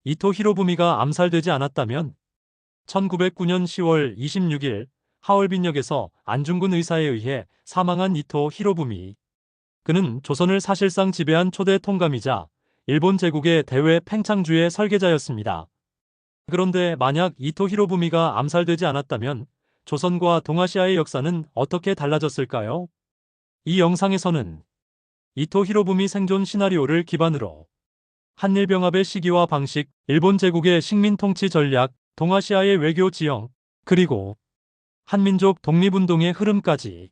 이토 히로부미가 암살되지 않았다면 1909년 10월 26일 하얼빈역에서 안중근 의사에 의해 사망한 이토 히로부미. 그는 조선을 사실상 지배한 초대 통감이자 일본 제국의 대외 팽창주의 설계자였습니다. 그런데 만약 이토 히로부미가 암살되지 않았다면 조선과 동아시아의 역사는 어떻게 달라졌을까요? 이 영상에서는 이토 히로부미 생존 시나리오를 기반으로 한일병합의 시기와 방식, 일본 제국의 식민 통치 전략, 동아시아의 외교 지형, 그리고 한민족 독립운동의 흐름까지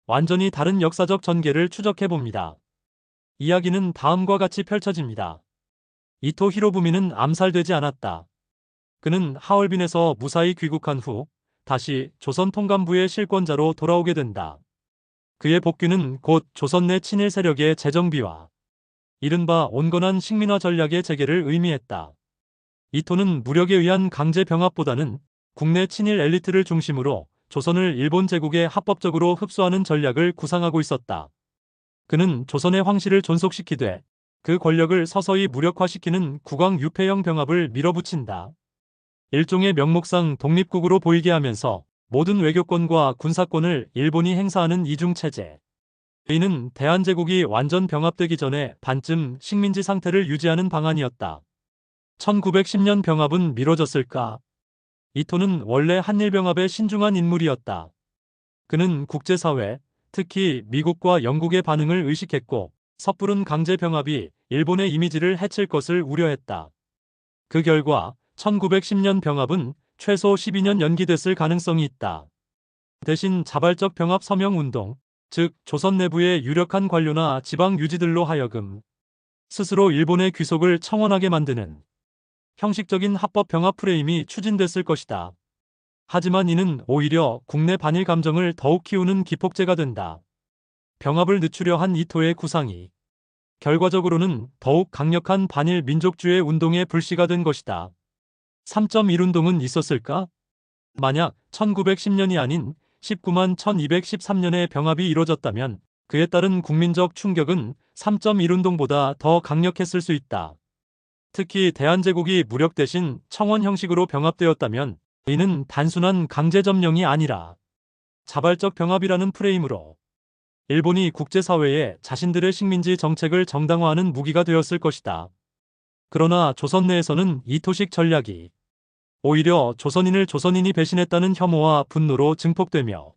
완전히 다른 역사적 전개를 추적해봅니다. 이야기는 다음과 같이 펼쳐집니다. 이토 히로부미는 암살되지 않았다. 그는 하얼빈에서 무사히 귀국한 후 다시 조선 통감부의 실권자로 돌아오게 된다. 그의 복귀는 곧 조선 내 친일 세력의 재정비와 이른바 온건한 식민화 전략의 재개를 의미했다. 이토는 무력에 의한 강제 병합보다는 국내 친일 엘리트를 중심으로 조선을 일본 제국에 합법적으로 흡수하는 전략을 구상하고 있었다. 그는 조선의 황실을 존속시키되 그 권력을 서서히 무력화시키는 국왕 유폐형 병합을 밀어붙인다. 일종의 명목상 독립국으로 보이게 하면서 모든 외교권과 군사권을 일본이 행사하는 이중체제. 이는 대한제국이 완전 병합되기 전에 반쯤 식민지 상태를 유지하는 방안이었다. 1910년 병합은 미뤄졌을까? 이토는 원래 한일병합의 신중한 인물이었다. 그는 국제사회, 특히 미국과 영국의 반응을 의식했고 섣부른 강제 병합이 일본의 이미지를 해칠 것을 우려했다. 그 결과 1910년 병합은 최소 12년 연기됐을 가능성이 있다. 대신 자발적 병합 서명 운동, 즉 조선 내부의 유력한 관료나 지방 유지들로 하여금 스스로 일본의 귀속을 청원하게 만드는 형식적인 합법 병합 프레임이 추진됐을 것이다. 하지만 이는 오히려 국내 반일 감정을 더욱 키우는 기폭제가 된다. 병합을 늦추려 한 이토의 구상이 결과적으로는 더욱 강력한 반일 민족주의 운동의 불씨가 된 것이다. 3.1운동은 있었을까? 만약 1910년이 아닌 19만 1213년에 병합이 이뤄졌다면 그에 따른 국민적 충격은 3.1운동보다 더 강력했을 수 있다. 특히 대한제국이 무력 대신 청원 형식으로 병합되었다면 이는 단순한 강제 점령이 아니라 자발적 병합이라는 프레임으로 일본이 국제사회에 자신들의 식민지 정책을 정당화하는 무기가 되었을 것이다. 그러나 조선 내에서는 이토식 전략이 오히려 조선인을 조선인이 배신했다는 혐오와 분노로 증폭되며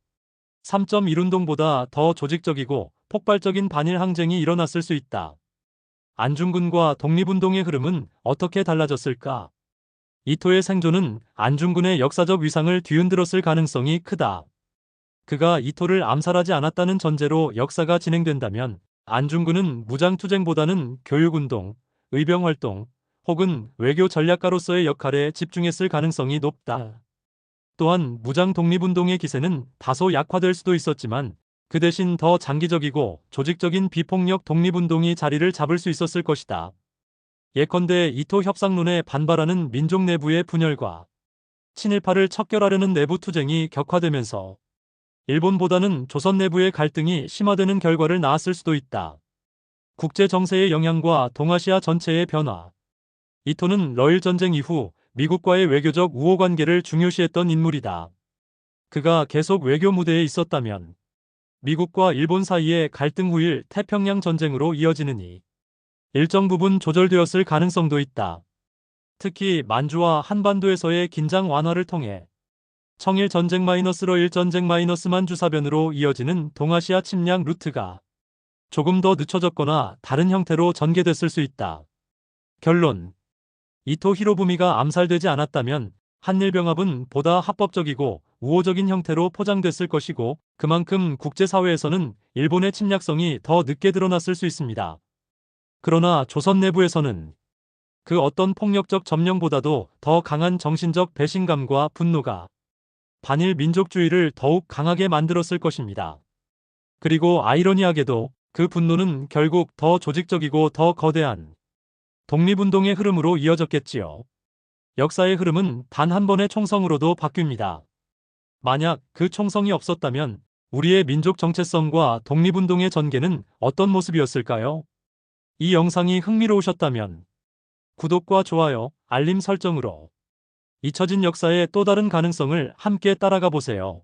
3.1운동보다 더 조직적이고 폭발적인 반일 항쟁이 일어났을 수 있다. 안중근과 독립운동의 흐름은 어떻게 달라졌을까? 이토의 생존은 안중근의 역사적 위상을 뒤흔들었을 가능성이 크다. 그가 이토를 암살하지 않았다는 전제로 역사가 진행된다면 안중근은 무장투쟁보다는 교육운동, 의병활동, 혹은 외교 전략가로서의 역할에 집중했을 가능성이 높다. 또한 무장 독립운동의 기세는 다소 약화될 수도 있었지만 그 대신 더 장기적이고 조직적인 비폭력 독립운동이 자리를 잡을 수 있었을 것이다. 예컨대 이토 협상론에 반발하는 민족 내부의 분열과 친일파를 척결하려는 내부 투쟁이 격화되면서 일본보다는 조선 내부의 갈등이 심화되는 결과를 낳았을 수도 있다. 국제 정세의 영향과 동아시아 전체의 변화. 이토는 러일 전쟁 이후 미국과의 외교적 우호 관계를 중요시했던 인물이다. 그가 계속 외교 무대에 있었다면 미국과 일본 사이의 갈등 후일 태평양 전쟁으로 이어지느니 일정 부분 조절되었을 가능성도 있다. 특히 만주와 한반도에서의 긴장 완화를 통해 청일 전쟁 러일 전쟁 만주사변으로 이어지는 동아시아 침략 루트가 조금 더 늦춰졌거나 다른 형태로 전개됐을 수 있다. 결론. 이토 히로부미가 암살되지 않았다면 한일병합은 보다 합법적이고 우호적인 형태로 포장됐을 것이고 그만큼 국제사회에서는 일본의 침략성이 더 늦게 드러났을 수 있습니다. 그러나 조선 내부에서는 그 어떤 폭력적 점령보다도 더 강한 정신적 배신감과 분노가 반일 민족주의를 더욱 강하게 만들었을 것입니다. 그리고 아이러니하게도 그 분노는 결국 더 조직적이고 더 거대한 독립운동의 흐름으로 이어졌겠지요. 역사의 흐름은 단 한 번의 총성으로도 바뀝니다. 만약 그 총성이 없었다면 우리의 민족 정체성과 독립운동의 전개는 어떤 모습이었을까요? 이 영상이 흥미로우셨다면 구독과 좋아요, 알림 설정으로 잊혀진 역사의 또 다른 가능성을 함께 따라가 보세요.